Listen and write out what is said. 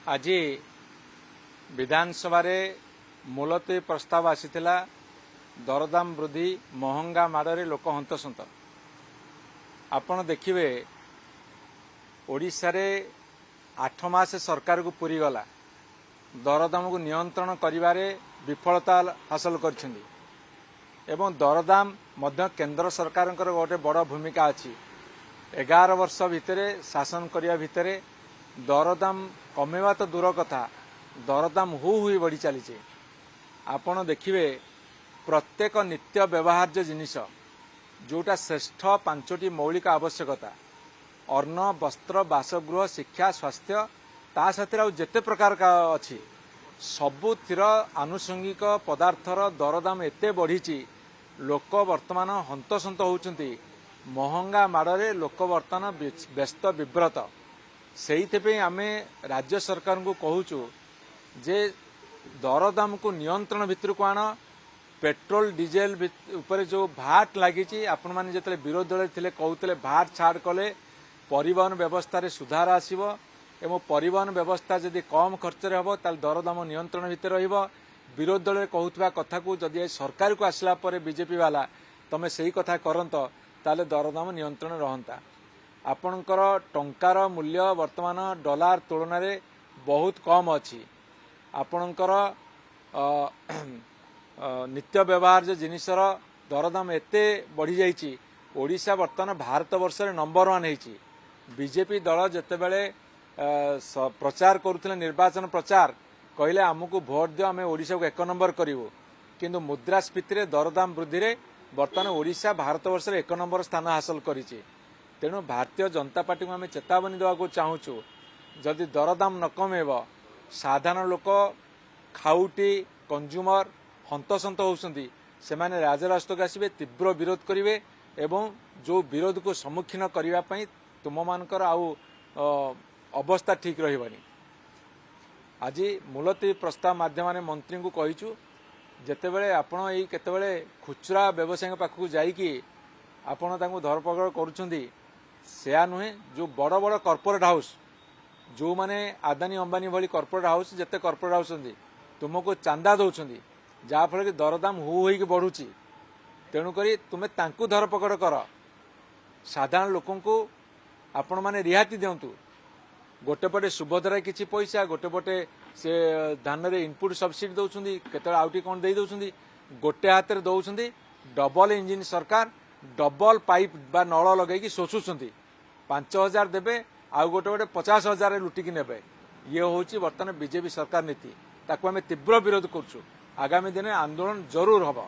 आज विधानसभा मुलतवी प्रस्ताव आसीथिला दरदाम वृद्धि महंगा माड़े लोक हंतसंत। आपण देखिए ओडिशा रे 8 मास सरकार को पूरी गला दरदाम को नियंत्रण करिवारे विफलता हासिल करछिंदी एवं दरदाम मध्य केंद्र सरकार गोटे बड़ भूमिका अच्छी। 11 वर्ष भितर शासन करिया भितर दरदाम कमेवा तो दूर कथा दरदाम हुई बढ़ी चली। आपण देखिए प्रत्येक नित्य व्यवहार्य जिनिस जोटा श्रेष्ठ 5टी मौलिक आवश्यकता अन्न वस्त्र बासगृह शिक्षा स्वास्थ्य ता साथ जेते प्रकार का अच्छी सबुतिर आनुषंगिक पदार्थर दरदाम एते बढ़ी लोक वर्तमान हंतसंत होउचंती। महंगा माड़े लोक वर्तमान व्यस्त विव्रत। से आमे राज्य सरकार को कहूचु जे दरदाम को नियंत्रण भितर को आण। पेट्रोल डीजेल उपरे जो भाट लगी आपण मैंने जिते विरोधी दल थे कहते भाट छाड़ कले परिवहन व्यवस्था रे सुधार आसीबो एवं परिवहन व्यवस्था जदि कम खर्च हम ताल दरदाम नियंत्रण भितर रहिबो। विरोधी दल कहूथबा कथा को जदि सरकार को आसला परे बीजेपी वाला तमे सही कथा करंत ताले दरदाम नियंत्रण रहंता। आपणकर टंकार मूल्य वर्तमान डॉलर तुलन में बहुत कम अच्छी। आपणकर नित्य व्यवहार्य जिनिसर दरदाम एते बढ़ी जाइए। ओडिशा वर्तमान भारत वर्ष नंबर 1 होती। बीजेपी दल जितेबले प्रचार करुले निर्वाचन प्रचार कहले आमको भोट दियो आम ओडिशा को 1 नंबर करूँ किंतु मुद्रास्फीति दरदाम वृद्धि रे वर्तमान ओडिशा भारत वर्ष 1 नंबर स्थान हासिल करिछि। तेणु भारतीय जनता पार्टी को आम चेतावनी देवाक चाहूँ जदि दरदाम न कमेब साधारण लोक खाउटी कंज्यूमर हंतसंत होउछंती से माने राजरास्ता आसबे तीव्र विरोध करेंगे एवं जो विरोध को सम्मुखीन करने तुम मानकर आउ अवस्था ठीक रही। आज मुलतवी प्रस्ताव माध्यम मंत्री को कहीचु जितेबले आपण यही केतेबले खुचरा व्यवसायी पाखक जाइकी आपण तांको धरपकड़ करुछंती सेया नुहे। जो बड़ बड़ कॉर्पोरेट हाउस जो माने आदानी अंबानी भली कॉर्पोरेट हाउस जिते कॉर्पोरेट हाउस तुमको चांदा दौरान जहाँफल कि दरदाम होई बढ़ुची। तेणुक तुम्हें तांकु धरपकड़ कर साधारण लोक आपण मैंने रिहाती दिंतु। गोटे पटे सुभद्रा किसी पैसा गोटे पटे से धान रे इनपुट सब्सिडी दौरान केत आउटी कौन दे दौरान गोटे हाथ में दौरान डबल इंजिन सरकार डबल पाइप बा नल लगे शोषुंट 5,000 देवे आउ गोटे गोटे 50,000 लुटिकी ने। ये हूँ बर्तमान बीजेपी सरकार नीति ताकू आम तीव्र विरोध करुँ। आगामी दिन आंदोलन जरूर हम।